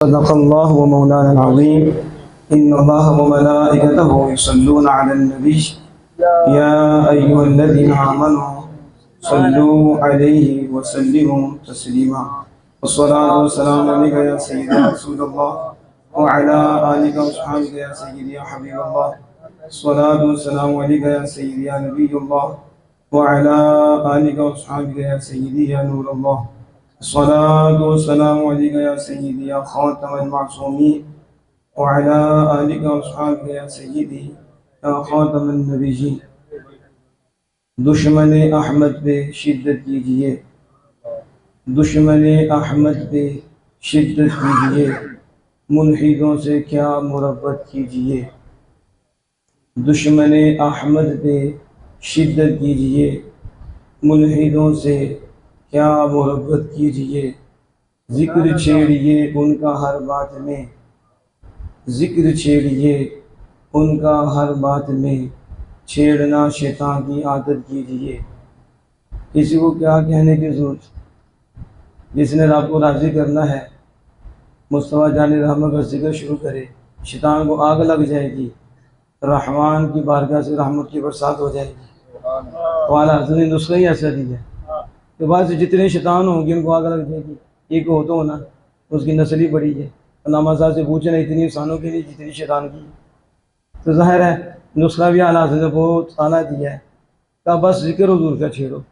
सदक़ल्लाहु व मौलाना अल-अज़ीम। इन्नल्लाहा व मलाइकतहु युसल्लूना अलन नबी या अय्युहल्लज़ीना आमनू सल्लू अलैहि व सल्लिमू तस्लीमा। वस्सलातु वस्सलामु अलैका या सय्यिदी या रसूलल्लाह व अला आलिका व अस्हाबिका या सय्यिदी या हबीबल्लाह। वस्सलातु वस्सलामु अलैका या सय्यिदी या नबिय्यल्लाह व अला आलिका व अस्हाबिका या सय्यिदी या नूरल्लाह। अस्सलातु वस्सलामु अलैका या सय्यिदी या खातमल मासूमीन व अला आलिका व अस्हाबिका या सय्यिदी या खातमन नबिय्यीन। दुश्मन अहमद पे शिद्दत कीजिए, दुश्मन अहमद पे शिद्दत कीजिए, मुल्हिदों से क्या मुरब्बत कीजिए। दुश्मन अहमद पे शिद्दत कीजिए, मुल्हिदों से क्या मुरब्बत कीजिए। जिक्र छेड़िए उनका हर बात में, जिक्र छेड़िए उनका हर बात में, छेड़ना शैतान की आदत कीजिए। किसी को क्या कहने की जरूरत, जिसने रब को राज़ी करना है मुस्तफ़ा जान रहमत का जिक्र शुरू करे, शैतान को आग लग जाएगी, रहमान की बारगाह से रहमत की बरसात हो जाएगी। वाला ने नुस्खा ही ऐसा दिया कि बाद से जितने शैतान होंगे उनको आग लग जाएगी। एक हो तो होना, उसकी नस्ल ही बड़ी है। अल्लामा साहब से पूछना इतनी इंसानों के लिए जितनी शैतान की, तो ज़ाहिर है नुस्खा भी आला ने बहुत आला दिया है। का बस जिक्र हुजूर का छेड़ो,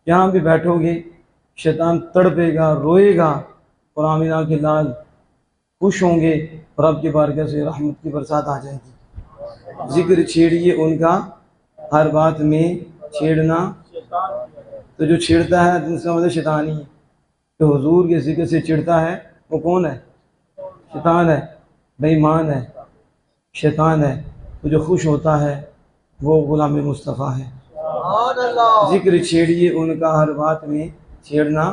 जहाँ भी बैठोगे शैतान तड़पेगा, रोएगा और आमीना के लाल खुश होंगे और आपकी बारगाह से रहमत की बरसात आ जाएगी। जिक्र छेड़िए उनका हर बात में, छेड़ना तो जो छेड़ता है उसका मतलब शैतान ही है। तो हुजूर के जिक्र से चिढ़ता है वो कौन है? शैतान है, बेईमान है, शैतान है। तो जो खुश होता है वो गुलाम मुस्तफ़ा है। जिक्र छेड़िए उनका हर बात में, छेड़ना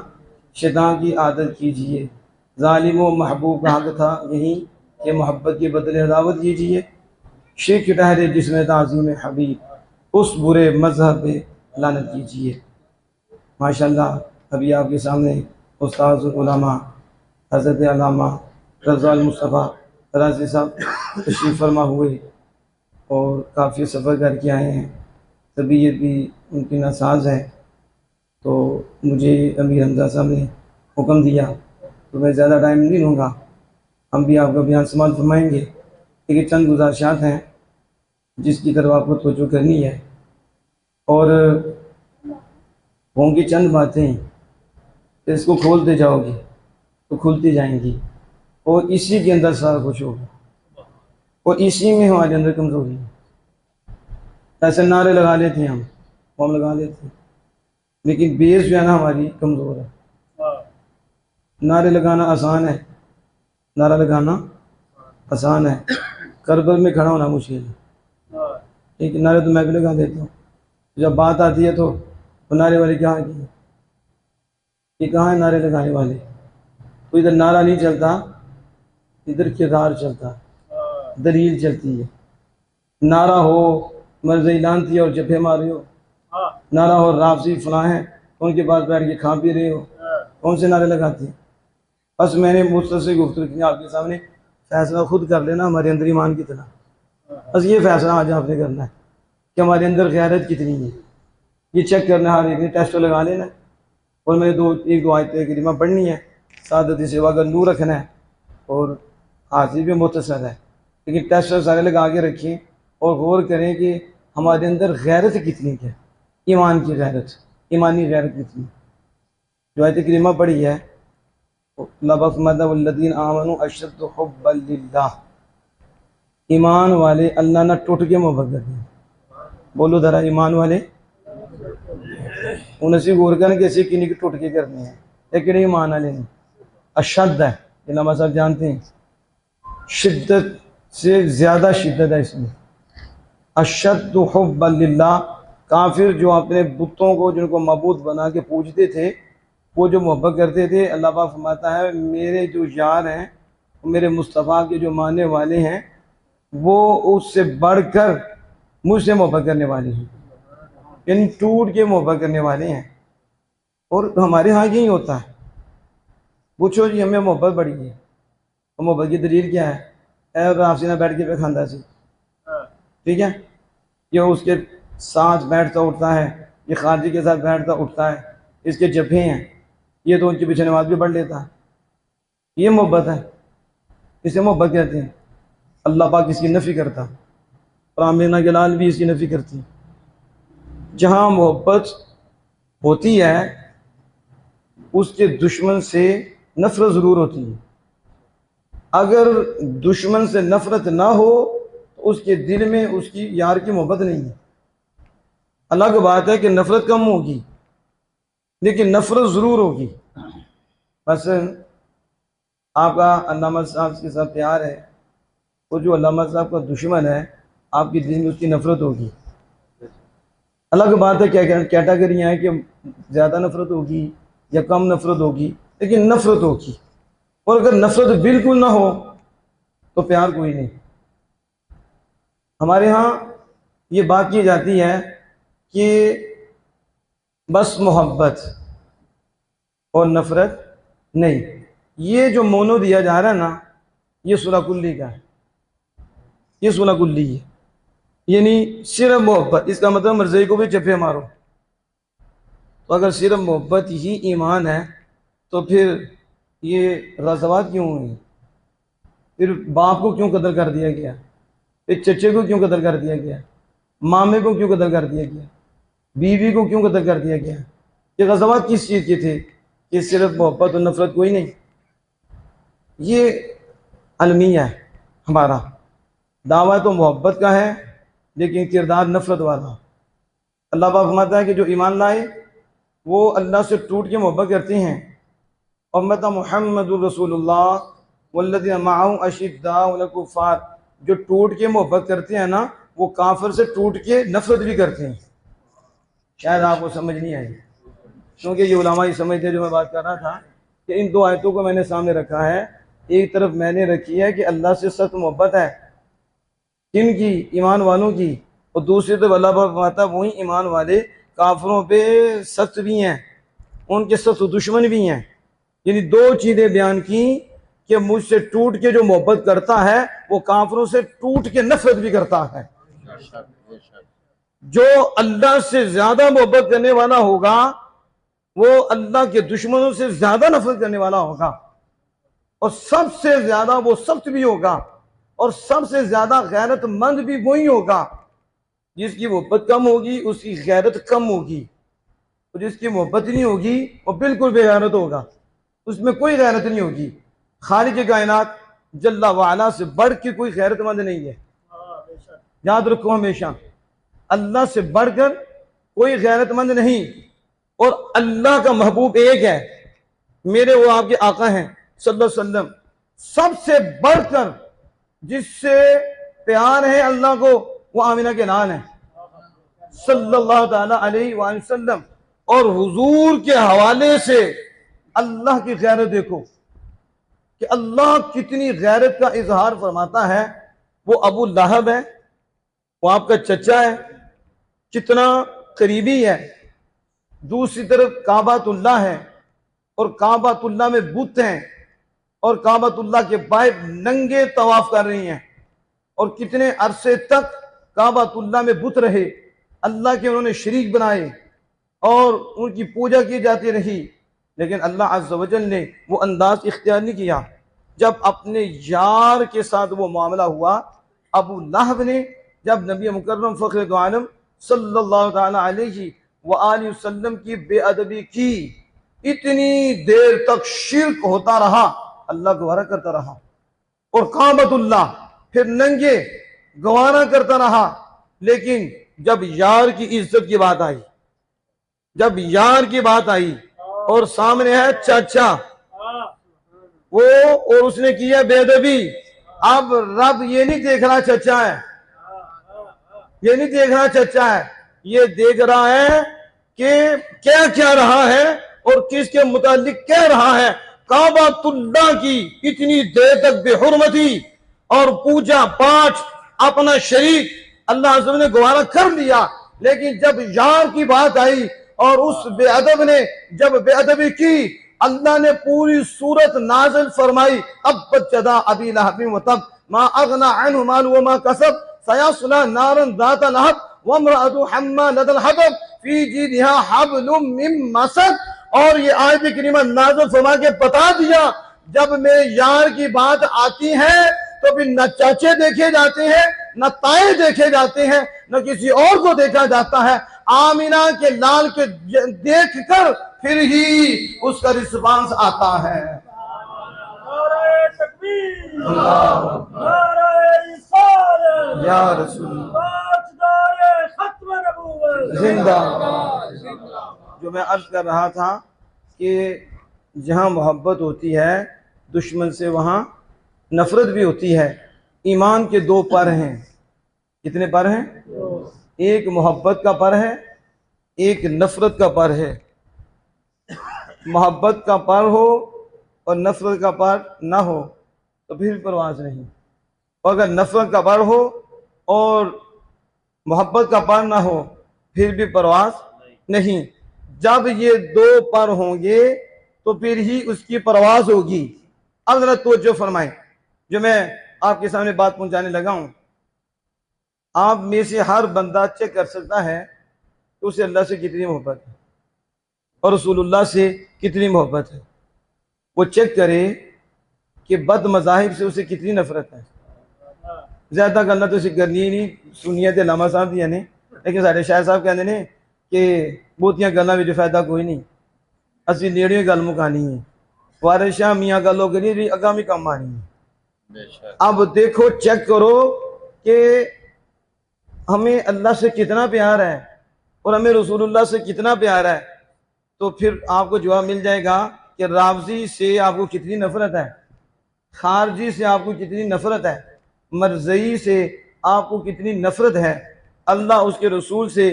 शैतान की आदत कीजिए। जालिम व महबूब का हक था यही कि मोहब्बत के बदले अदावत कीजिए। शिर्क ठहरे जिसमें ताज़ीम हबीब, उस बुरे मज़हब पे लानत कीजिए। माशाअल्लाह अभी आपके सामने उस्ताद उलमा हज़रत अल्लामा रज़ा मुस्तफ़ा राज़ी साहब तशरीफ़ फरमा हुए और काफ़ी सफ़र करके आए हैं। तबीयत भी उनकी नासाज है, तो मुझे अमीर हमजा साहब ने हुक्म दिया तो मैं ज़्यादा टाइम नहीं लूँगा, हम भी आपका बयान समाप्त फरमाएँगे। लेकिन चंद गुज़ारिशात हैं जिसकी तरफ आपको तवज्जो करनी है और होंगी चंद बातें, तो इसको खोलते जाओगे तो खुलती जाएंगी और इसी के अंदर सारा कुछ होगा और इसी में हमारे अंदर कमज़ोरी है। ऐसे नारे लगा लेते हैं हम लगा लेते हैं, लेकिन बेस जो है ना हमारी कमज़ोर है। नारे लगाना आसान है, नारा लगाना आसान है, करबल में खड़ा होना मुश्किल है। ठीक है, नारे तो मैं भी लगा देता हूँ, जब बात आती है तो नारे वाले कहाँ की, ये कहाँ है नारे लगाने वाले? तो इधर नारा नहीं चलता, इधर किरदार चलता, दलील चलती है। नारा हो मर्ज़ ऐलान थी और जब्बे मारे हो, नारा हो राफसी फलां हैं उनके पास बैठ के खा पी रहे हो, कौन से नारे लगाते हैं? बस मैंने मुख्तसर गुफ्तगू की आपके सामने, फैसला खुद कर लेना हमारे अंदर ईमान कितना। बस ये फैसला आज आपने करना है कि हमारे अंदर गैरत कितनी है, ये चेक करना। हर एक ने टेस्ट लगा लेना और मैंने एक दो आयत करीमा पढ़नी है, सादती सेवा का नूर रखना है और हाजिर भी मुख्तसर है, लेकिन टेस्ट सारे लगा के रखें और गौर करें कि हमारे अंदर गैरत कितनी है, ईमान की गैरत, ईमानी गैरत कितनी। जो आयत करीमा पढ़ी है वल्लज़ीना आमनू अशद्दु हुब्बन लिल्लाह, ईमान वाले अल्लाह ना टूट के मोहब्बत करते हैं। बोलो जरा, ईमान वाले उनसे गौर करने के ऐसे किन्हीं के टूट के करने हैं, लेकिन ईमान वाले नहीं। अशद्द है, इलामा साहब जानते हैं, शिद्दत से ज़्यादा शिद्दत है इसमें। अशद्दु हुब्बन लिल्लाह, काफिर जो अपने बुतों को जिनको मबूद बना के पूजते थे, वो जो मोहब्बत करते थे, अल्लाह पाक फरमाता है मेरे जो यार हैं, मेरे मुस्तफ़ा के जो मानने वाले हैं, वो उससे बढ़कर मुझसे मोहब्बत करने वाले हैं, इन टूट के मोहब्बत करने वाले हैं। और हमारे यहाँ यही होता है, पूछो जी हमें मोहब्बत बड़ी है, और मोहब्बत की दलील क्या है? और आपसी ना बैठ के पे खांदा सी, ठीक है, ये उसके साथ बैठता उठता है, ये खारजी के साथ बैठता उठता है, इसके जब्हे हैं, ये तो उनके पीछे नमाज भी पढ़ लेता है। ये मोहब्बत है, इसे मोहब्बत कहते हैं। अल्लाह पाक इसकी नफ़ी करता और आमिना जलाल भी इसकी नफ़ी करती। जहाँ मोहब्बत होती है उसके दुश्मन से नफरत ज़रूर होती है। अगर दुश्मन से नफरत ना हो तो उसके दिल में उसकी यार की मोहब्बत नहीं है। अलग बात है कि नफरत कम होगी, लेकिन नफरत ज़रूर होगी। बस आपका अल्लामा साहब के साथ प्यार है, तो जो अल्लामा साहब का दुश्मन है आपके दिल में उसकी नफरत होगी। अलग बात है क्या कैटेगरियाँ हैं कि ज़्यादा नफरत होगी या कम नफरत होगी, लेकिन नफरत होगी। और अगर नफरत बिल्कुल ना हो तो प्यार कोई नहीं। हमारे यहाँ ये बात की जाती है कि बस मोहब्बत और नफरत नहीं। ये जो मोनो दिया जा रहा है ना, ये सूरह कुल्ली का है, ये सूरह कुल्ली है, यानी सिर्फ मोहब्बत। इसका मतलब मर्ज़ी को भी चप्पे मारो। तो अगर सिर्फ मोहब्बत ही ईमान है तो फिर ये रज़वात क्यों हुई? फिर बाप को क्यों कत्ल कर दिया गया? फिर चचे को क्यों कत्ल कर दिया गया? मामे को क्यों कत्ल कर दिया गया? बीवी को क्यों कत्ल कर दिया गया? ये गज़वात किस चीज़ के थे? कि सिर्फ मोहब्बत और नफरत कोई नहीं। ये अलमिया है हमारा दावा, तो मोहब्बत का है लेकिन किरदार नफरत वाला। अल्लाह पाक फरमाता है कि जो ईमान लाए वो अल्लाह से टूट के मोहब्बत करते हैं। और मत मुहम्मदुर रसूलुल्लाह वल्लज़ीना मअहू अशिद्दाउ अलल कुफ़ार, जो टूट के मोहब्बत करते हैं ना, वो काफिर से टूट के नफरत भी करते हैं। शायद आपको समझ नहीं आई, क्योंकि ये उलमा ही समझते जो मैं बात कर रहा था कि इन दो आयतों को मैंने सामने रखा है। एक तरफ मैंने रखी है कि अल्लाह से सख्त मोहब्बत है, किन की? ईमान वालों की। और दूसरी तरफ अल्लाह पाक फरमाता वही ईमान वाले काफिरों पे सख्त भी हैं, उनके सख्त दुश्मन भी हैं। यानी दो चीज़ें बयान की कि मुझसे टूट के जो मोहब्बत करता है वो काफिरों से टूट के नफरत भी करता है। जो अल्लाह से ज्यादा मोहब्बत करने वाला होगा वो अल्लाह के दुश्मनों से ज्यादा नफरत करने वाला होगा। और सबसे ज्यादा वो सख्त भी होगा और सबसे ज्यादा गैरतमंद भी वही होगा। जिसकी मोहब्बत कम होगी उसकी गैरत कम होगी, और जिसकी मोहब्बत नहीं होगी वो बिल्कुल बेगैरत होगा, उसमें कोई गैरत नहीं होगी। खालिक कायनात जल्ला वाला से बढ़ के कोई गैरतमंद नहीं है, याद रखो हमेशा। अल्लाह से बढ़कर कोई गैरतमंद नहीं। और अल्लाह का महबूब एक है, मेरे वो आपके आका हैं सल्लल्लाहु अलैहि वसल्लम। सबसे बढ़कर जिससे प्यार है अल्लाह को वो आमिना के नान है सल्लल्लाहु ताला अलैहि वसल्लम। और हुजूर के हवाले से अल्लाह की गैरत देखो कि अल्लाह कितनी गैरत का इजहार फरमाता है। वो अबू लहब है, वो आपका चचा है, कितना करीबी है। दूसरी तरफ काबातुल्लाह है और काबातुल्लाह में बुत हैं और काबातुल्लाह के बाहर नंगे तवाफ कर रही हैं। और कितने अरसे तक काबातुल्लाह में बुत रहे, अल्लाह के उन्होंने शरीक बनाए और उनकी पूजा की जाती रही। लेकिन अल्लाह अज़्ज़ व जल ने वो अंदाज इख्तियार नहीं किया। जब अपने यार के साथ वो मामला हुआ, अबू लहब ने जब नबी मुकर्रम फ़ख्र दो आलम सल्लल्लाहु अलैहि वसल्लम की बेअदबी की, इतनी देर तक शिर्क होता रहा, अल्लाह गवारा करता रहा और काबतुल्लाह फिर नंगे गवारा करता रहा। लेकिन जब यार की इज्जत की बात आई, जब यार की बात आई और सामने है चाचा वो, और उसने किया बेअदबी, अब रब ये नहीं देख रहा चचा है, ये नहीं देख रहा चचा है, ये देख रहा है कि क्या क्या रहा है और किसके मुतालिक कह रहा है। काबातुल्लाह की इतनी देर तक बेहुरमती और पूजा पाठ अपना शरीक अल्लाह अज़्ज़ व जल ने गवारा कर लिया। लेकिन जब यार की बात आई और उस बेअदब ने जब बेअदबी की, अल्लाह ने पूरी सूरत नाजिल फरमाई, अब्बत जदा अबी लहब व तब मा अगना अन्हु मालुहु व मा कसब सयस्ला नारन ज़ात लहब व इम्रअतु हम्मालतल हतब फी जीदिहा हब्लुम मिन मसद। और ये आयत करीमा नाजिल फरमा के बता दिया, जब मेरे यार की बात आती है तो फिर न चाचे देखे जाते हैं, न ताए देखे जाते हैं, न किसी और को देखा जाता है। आमिना के लाल के देखकर फिर ही उसका रिस्पांस आता है। नारे तकबीर, नारे रिसालत, या रसूल ताजदारे खत्म नबूवत जिंदाबाद। जो मैं अर्ज कर रहा था कि जहाँ मोहब्बत होती है दुश्मन से, वहाँ नफरत भी होती है। ईमान के दो पर हैं। कितने पर हैं? एक मोहब्बत का पर है, एक नफरत का पर है। मोहब्बत का पर हो और नफरत का पर ना हो तो फिर परवाज नहीं, और अगर नफरत का पर हो और मोहब्बत का पर ना हो फिर भी परवाज नहीं। जब ये दो पर होंगे तो फिर ही उसकी परवाज होगी। अब जरा तवज्जो फरमाएं, जो मैं आपके सामने बात पहुंचाने लगा हूं, आप में से हर बंदा चेक कर सकता है कि उसे अल्लाह से कितनी मोहब्बत है और रसूलुल्लाह से कितनी मोहब्बत है। वो चेक करे कि बद मज़ाहिब से उसे कितनी नफरत है। ज़्यादा गल्ला तो उसे करनी ही नहीं, सुनिए तो लामा साहब दिया नहीं, लेकिन साढ़े शायर साहब कहते ने कि बहुतियां गल्लां विच फायदा कोई नहीं, असी नेड़ियों गल मुकानी है, वारिस शाह मियाँ गलों करी भी अगा भी कम आनी है। अब देखो, चेक करो कि हमें अल्लाह से कितना प्यार है और हमें रसूलुल्लाह से कितना प्यार है, तो फिर आपको जवाब मिल जाएगा कि रावजी से आपको कितनी नफरत है, खारजी से आपको कितनी नफरत है, मरज़ई से आपको कितनी नफरत है, अल्लाह उसके रसूल से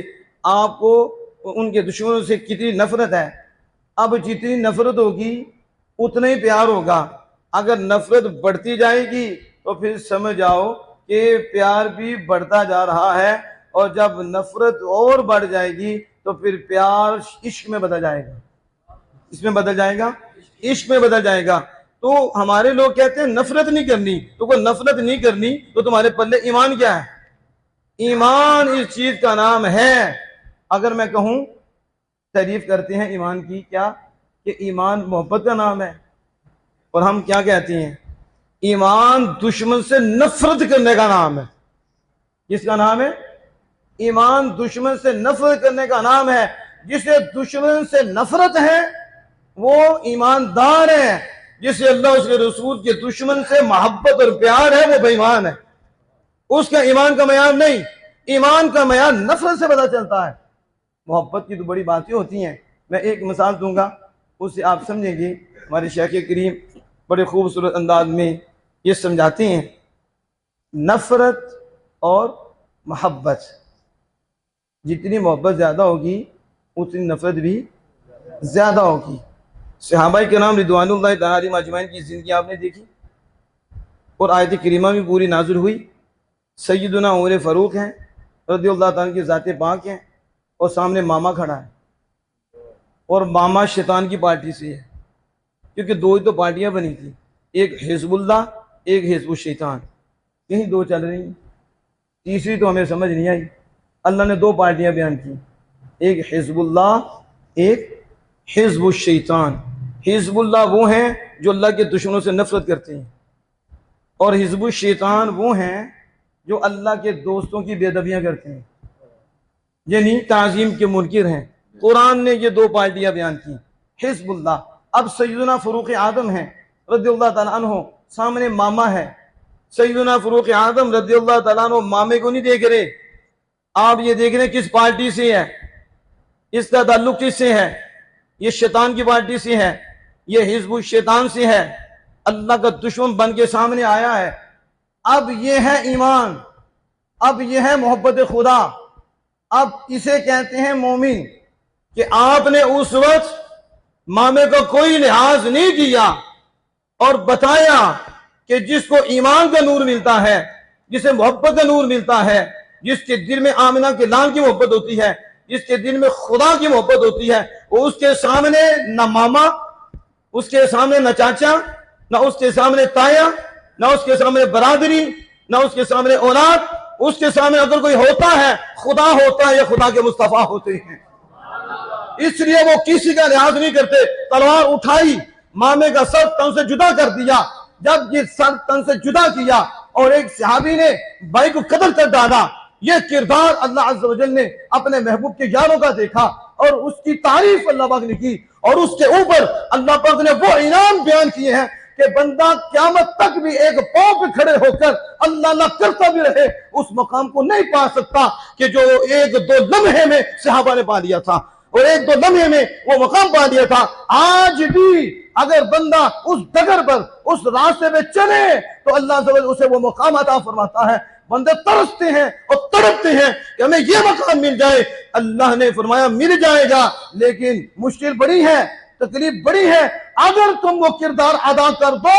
आपको उनके दुश्मनों से कितनी नफरत है। अब जितनी नफरत होगी उतना ही प्यार होगा। अगर नफरत बढ़ती जाएगी तो फिर समझ आओ कि प्यार भी बढ़ता जा रहा है, और जब नफरत और बढ़ जाएगी तो फिर प्यार इश्क में बदल जाएगा। इसमें बदल जाएगा, इश्क में बदल जाएगा। तो हमारे लोग कहते हैं नफरत नहीं करनी, तो कोई नफरत नहीं करनी तो तुम्हारे पल्ले ईमान क्या है? ईमान इस चीज का नाम है। अगर मैं कहूं, तारीफ करते हैं ईमान की क्या, कि ईमान मोहब्बत का नाम है, और हम क्या कहते हैं, ईमान दुश्मन से नफरत करने का नाम है। किसका नाम है? ईमान दुश्मन से नफरत करने का नाम है। जिसे दुश्मन से नफरत है वो ईमानदार है। जिसे अल्लाह उसके रसूल के दुश्मन से मोहब्बत और प्यार है वो बेईमान है। उसका ईमान का मयार नहीं, ईमान का मयार नफरत से पता चलता है। मोहब्बत की तो बड़ी बातें होती हैं। मैं एक मिसाल दूंगा, उससे आप समझेंगे। हमारे शेख करीम बड़े खूबसूरत अंदाज में ये समझाते हैं, नफरत और मोहब्बत, जितनी मोहब्बत ज़्यादा होगी उतनी नफरत भी ज़्यादा होगी। सहाबाए किराम रिदवानुल्लाह तआला अजमईन की ज़िंदगी आपने देखी, और आयत करीमा भी पूरी नाज़िल हुई। सैयदना उमर फ़ारूक हैं रज़ियल्लाहु ताला की ज़ात पाक हैं, और सामने मामा खड़ा है, और मामा शैतान की पार्टी से है, क्योंकि दो ही तो पार्टियां बनी थी, एक हिज़्बुल्लाह, एक हिज़्बुल शैतान। यही दो चल रही हैं, तीसरी तो हमें समझ नहीं आई। अल्लाह ने दो पार्टियां बयान की, एक हिज़्बुल्लाह, एक हिज़्बुल शैतान। हिज़्बुल्लाह वो हैं जो अल्लाह के दुश्मनों से नफरत करते हैं, और हिज़्बुल शैतान वो हैं जो अल्लाह के दोस्तों की बेअदबियां करते हैं, यानी ताज़ीम के मुनकिर हैं। कुरान ने ये दो पार्टियां बयान की, हिज़्बुल्लाह। अब सैयदना फ़ारूक आदम हैं रज़ियल्लाहु ताला अन्हु, सामने मामा है। सैयदना फ़ारूक आदम रज़ियल्लाहु ताला अन्हु मामे को नहीं देख रहे, आप ये देख रहे हैं किस पार्टी से है, इसका ताल्लुक किससे है? ये शैतान की पार्टी से है, ये हिज़्बुल शैतान से है, अल्लाह का दुश्मन बन के सामने आया है। अब ये है ईमान, अब ये है मोहब्बत खुदा। अब इसे कहते हैं मोमिन, कि आपने उस वक्त मामे का कोई लिहाज नहीं किया और बताया कि जिसको ईमान का नूर मिलता है, जिसे मोहब्बत का नूर मिलता है, जिसके दिल में आमिना के लाल की मोहब्बत होती है, जिसके दिल में खुदा की मोहब्बत होती है, वो उसके सामने न मामा उसके सामने न चाचा, न उसके सामने ताया, न उसके सामने बरादरी, न उसके सामने औलाद। उसके सामने अगर कोई होता है, खुदा होता है या खुदा के मुस्तफा होते हैं। इसलिए वो किसी का लिहाज नहीं करते। तलवार उठाई, मामे का सर तन से जुदा कर दिया। जब ये सर तन से जुदा किया और एक सहाबी ने भाई को कत्ल कर डाला, ये किरदार अल्लाह अज़्ज़ व जल ने अपने महबूब के यारों का देखा और उसकी तारीफ अल्लाह पाक ने की। और उसके ऊपर अल्लाह पाक ने वो इनाम बयान किए हैं कि बंदा क़यामत तक भी एक पांव पे खड़े होकर अल्लाह अल्लाह करता भी रहे, उस मकाम को नहीं पा सकता कि जो एक दो लम्हे में सहाबा ने पा लिया था और एक दो लम्हे में वो मकाम पा लिया था। आज भी अगर बंदा उस डगर पर, उस रास्ते में चले तो अल्लाह उसे वो मकाम अता फरमाता है। बंदे तरसते हैं और तड़पते हैं कि हमें ये मकाम मिल जाए। अल्लाह ने फरमाया मिल जाएगा, लेकिन मुश्किल बड़ी है, तकलीफ बड़ी है। अगर तुम वो किरदार अदा कर दो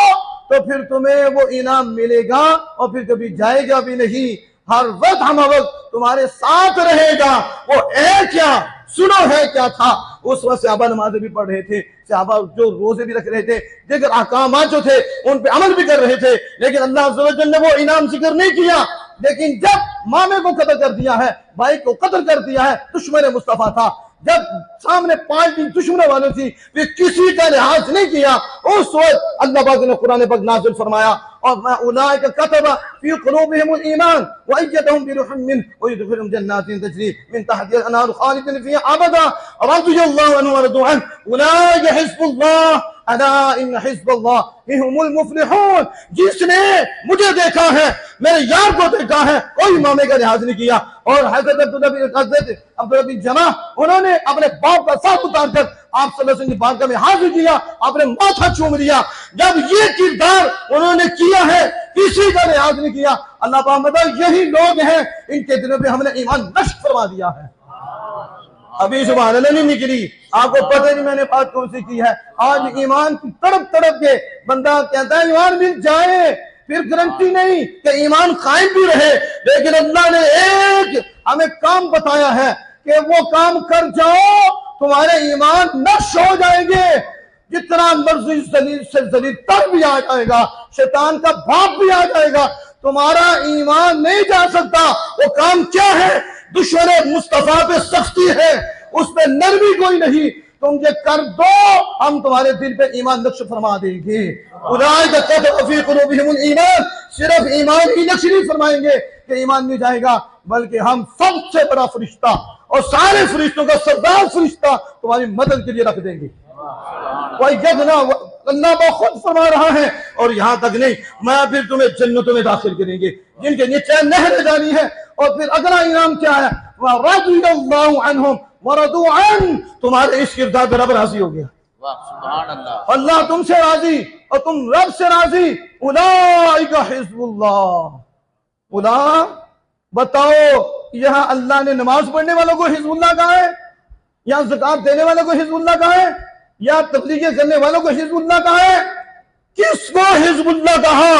तो फिर तुम्हें वो इनाम मिलेगा और फिर कभी जाएगा भी नहीं। हर वक्त हम वक्त तुम्हारे साथ रहेगा। वो है क्या, सुनो है क्या था। उस वक्त सहाबा नमाज़ें भी पढ़ रहे थे, सहाबा जो रोजे भी रख रहे थे, दिगर अहकामात जो थे उन पे अमल भी कर रहे थे, लेकिन अल्लाह अज़्ज़ व जल ने वो इनाम जिक्र नहीं किया। लेकिन जब मामे को कत्ल कर दिया है, भाई को कत्ल कर दिया है, दुश्मन मुस्तफा था, जब सामने 5 दिन दुश्मन वाले थी, फिर किसी का लिहाज नहीं किया। उस वक्त अल्लाह पाक ने कुरान पाक नाज़िल फरमाया और उलाइका कतबा फी कुलूबिहिमुल ईमान व अय्यदहुम बिरुहिम मिन व युदखिलुहुम जन्नातिन तजरी मिन तहतिहा अल-अनहार खालिदिन फीहा अबदा रज़ियल्लाहु अन्हु व रज़ू अन्हु उलाइका हिज़्बुल्लाह अला इन हिज़्बल्लाहि हुमुल मुफ्लिहून। जिसने मुझे देखा है, मेरे यार को देखा है, कोई मामे का लिहाज नहीं किया। और हज़रत अब्दुल्लाह बिन जमा उन्होंने अपने बाप का साथ उतारकर आप सल्लल्लाहु अलैहि वसल्लम की बारगाह में हाजिर किया, आपने माथा चूम लिया। जब ये किरदार उन्होंने किया है, किसी का लिहाज नहीं किया। अल्लाह पाक यही लोग हैं, इनके दिलों पे हमने ईमान नष्ट करवा दिया है। अभी सुभान अल्लाह नहीं निकली, आपको पता नहीं मैंने बात कौन सी की है। आज ईमान की तड़प तड़प के बंदा कहता है ईमान मिल जाए, फिर गारंटी नहीं कि ईमान कायम भी रहे। लेकिन अल्लाह ने एक हमें काम बताया है कि वो काम कर जाओ, तुम्हारे ईमान नष्ट हो जाएंगे। जितना मर्जी जलील से जलील तर भी आ जाएगा, शैतान का बाप भी आ जाएगा, तुम्हारा ईमान नहीं जा सकता। वो काम क्या है? दुश्मन मुस्तफा पे सख्ती है, उस पे नरमी कोई नहीं। तुम ये कर दो, हम तुम्हारे दिल पे ईमान नक्श फरमा देंगे। सिर्फ ईमान ही नक्श नहीं फरमाएंगे कि ईमान नहीं जाएगा, बल्कि हम सबसे बड़ा फरिश्ता और सारे फरिश्तों का सरदार फरिश्ता तुम्हारी मदद के लिए रख देंगे। अल्लाह खुद फरमा रहा है। और यहाँ तक नहीं, मैं फिर तुम्हें जन्नतों में दाखिल करेंगे जिनके नीचे नहरें जानी है। और फिर अगला इनाम क्या है? रज़ियल्लाहु अन्हुम व रज़ू अन्हु, तुम्हारे इस किरदार पर रब राजी हो गया। अल्लाह तुमसे राजी और तुम रब से राजी। उलाइका हिज़्बुल्लाह। उला बताओ, यहाँ अल्लाह ने नमाज पढ़ने वालों को हिज़्बुल्लाह कहा है, या ज़कात देने वालों को हिज़्बुल्लाह कहा है, या तबलीग करने वालों को हिज़्बुल्लाह कहा है? किसको हिज़्बुल्लाह कहा?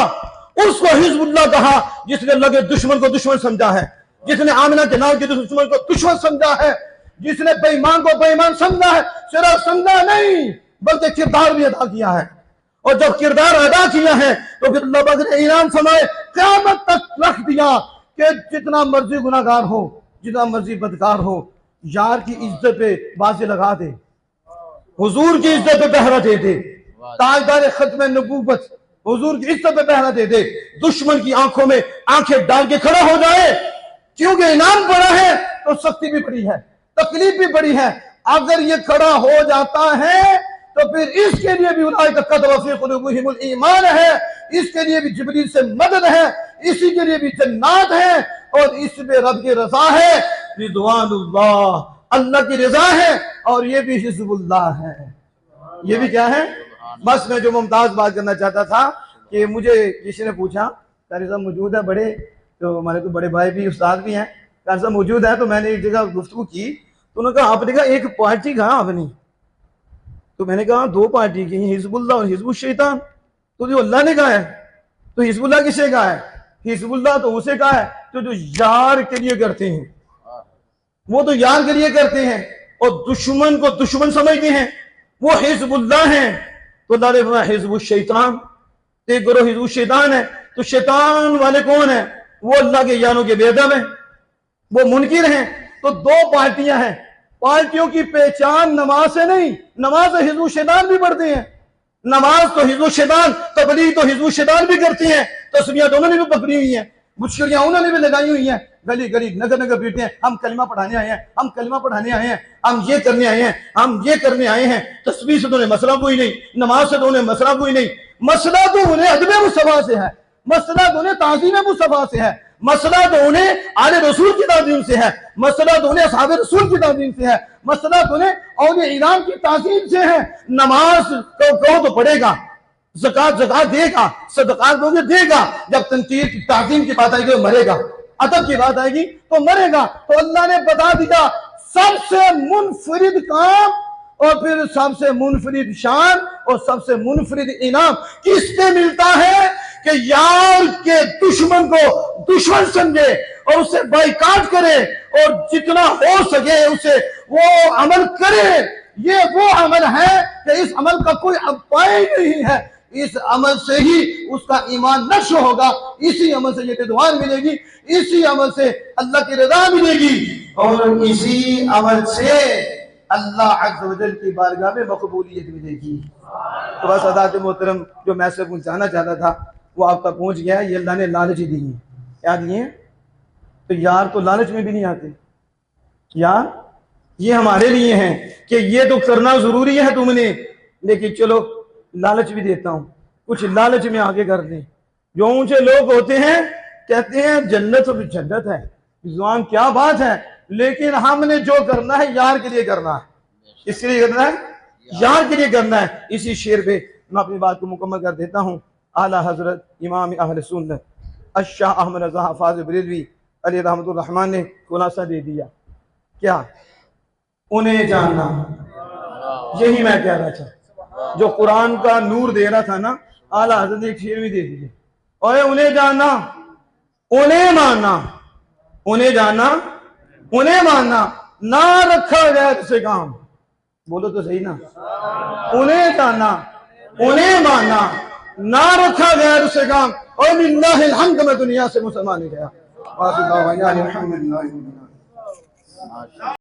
उसको हिज़्बुल्लाह कहा जिसने लगे दुश्मन को दुश्मन समझा है, जिसने आमिना के नाम के दुश्मन को दुश्मन समझा है, जिसने बेईमान को बेईमान समझा है। सिर्फ समझा नहीं बल्कि किरदार भी अदा किया है। और जब किरदार अदा किया है तो फिर अल्लाह पाक ने इनाम फरमाए, क़यामत तक रख दिया कि जितना मर्जी गुनाहगार हो, जितना मर्जी बदकार हो, यार की इज्जत पे बाजी लगा दे, हुजूर की इज्जत पे पहरा दे दे, ताजदार खत्म नबूवत हुजूर की इज्जत पे पहरा दे दे, दुश्मन की आंखों में आंखें डाल के खड़ा हो जाए। क्योंकि इनाम बड़ा है तो सख्ती भी बड़ी है, तकलीफ भी बड़ी है। अगर ये खड़ा हो जाता है तो फिर इसके लिए भी उलाइका कतबा फी कुलूबिहिमुल ईमान है, इसके लिए भी जिब्रील से मदद है, इसी के लिए भी जन्नात है, और इसमें रब की रजा है, रिदवानुल्लाह, अल्लाह की रजा है, और ये भी हिज़्बुल्लाह है। ये भी क्या है? बस मैं जो मुमताज बात करना चाहता था कि मुझे किसी ने पूछा, कारी साहब मौजूद है बड़े, तो हमारे तो बड़े भाई भी उस्ताद भी हैं, कारी साहब मौजूद है, तो मैंने एक जगह गुफ्तगू की तो उन्होंने कहा आपने कहा एक पार्टी कहा आपने, तो मैंने कहा 2 पार्टी की, हिज़्बुल्लाह और हिज़्बुश शैतान। तो जो अल्लाह ने कहा है तो हिज़्बुल्लाह किसे कहा है? हिज़्बुल्लाह तो उसे कहा है तो जो यार के लिए करते हैं, वो तो यार के लिए करते हैं, और दुश्मन को दुश्मन समझते हैं, वो हिज़्बुल्लाह हैं। तो अल्लाह ने फरमाया हिज़्बुश शैतान, तो एक ग्रोह हिज़्बुश शैतान है। तो शैतान वाले कौन है? वो अल्लाह के यानों के बेअदब है, वो मुनकिर हैं। तो दो पार्टियां हैं, पार्टियों की पहचान नमाज से नहीं, नमाज से हिज़्बुश शैतान भी पढ़ते हैं, नमाज तो हिज़्बुश शैतान, तबलीग तो हिज़्बुश शैतान भी करती हैं, तस्बीहां दोनों ने भी पकड़ी हुई हैं, मुश्किलियां उन्होंने भी लगाई हुई हैं, गली गली नगर नगर फिरते हैं, हम कलमा पढ़ाने आए हैं, हम कलमा पढ़ाने आए हैं, हम ये करने आए हैं, हम ये करने आए हैं। तस्बीह से तो उन्हें मसला कोई नहीं, नमाज से तो उन्हें मसला कोई नहीं, मसला तो उन्हें अदब मुस्तफा से है, मसला तो उन्हें ताज़ीम मुस्तफा से है, मसला तो उन्हें आले रसूल की ताज़ीम से है, मसला तो उन्हें असहाबे रसूल की ताज़ीम से है, मसला तो उन्हें औलिया इराम की ताज़ीम से है। नमाज तो कहो तो पढ़ेगा, ज़कात देगा, सदक़ात दोगे देगा, जब तनकीर की ताज़ीम की बात आएगी तो मरेगा, अदब की बात आएगी तो मरेगा। तो अल्लाह ने बता दिया सबसे मुनफरिद काम और फिर सबसे मुनफरिद शान और सबसे मुनफरिद इनाम किससे मिलता है कि यार के दुश्मन को दुश्मन समझे और उसे बाइकाट करे और जितना हो सके उसे वो अमल करे। ये वो अमल है कि इस अमल का कोई उपाय नहीं है, इस अमल से ही उसका ईमान नश्र होगा, इसी अमल से ये रिज़वान मिलेगी, इसी अमल से अल्लाह की रज़ा मिलेगी और इसी अमल से अल्लाह अज़्ज़ व जल की बारगाह में मक़बूलियत मिलेगी। तो बस हज़रात मोहतरम, जो मैसेज पहुंचाना चाहता था वो आप तक पहुंच गया। ये अल्लाह ने लालच ही दी है। क्या दिए? तो यार तो लालच में भी नहीं आते, यार ये हमारे लिए हैं कि ये तो करना जरूरी है तुमने, लेकिन चलो लालच भी देता हूं, कुछ लालच में आगे कर दें। जो ऊंचे लोग होते हैं कहते हैं जन्नत तो जन्नत है, जुबान क्या बात है, लेकिन हमने जो करना है यार के लिए करना है, किसके लिए करना है? यार के लिए करना है। इसी शेर पे मैं अपनी बात को मुकम्मल कर देता हूँ। आला हजरत इमाम अहले सुन्नत अशाह अहमद रज़ा हफ़ाज़ बरेलवी अलैहि रहमतुर रहमान ने खुलासा दे दिया। क्या? उन्हें जानना, यही मैं कह रहा था, जो कुरान का नूर दे रहा था ना, आला हज़रत एक शेर भी दे दीजिए। और उन्हें जानना, उन्हें मानना, उन्हें जानना, उन्हें मानना, ना रखा गैर से काम। बोलो तो सही ना, उन्हें जानना, उन्हें मानना, ना रखा गैर से काम। और लिल्लाहिल हम्द, मैं दुनिया से मुसलमान ही गया।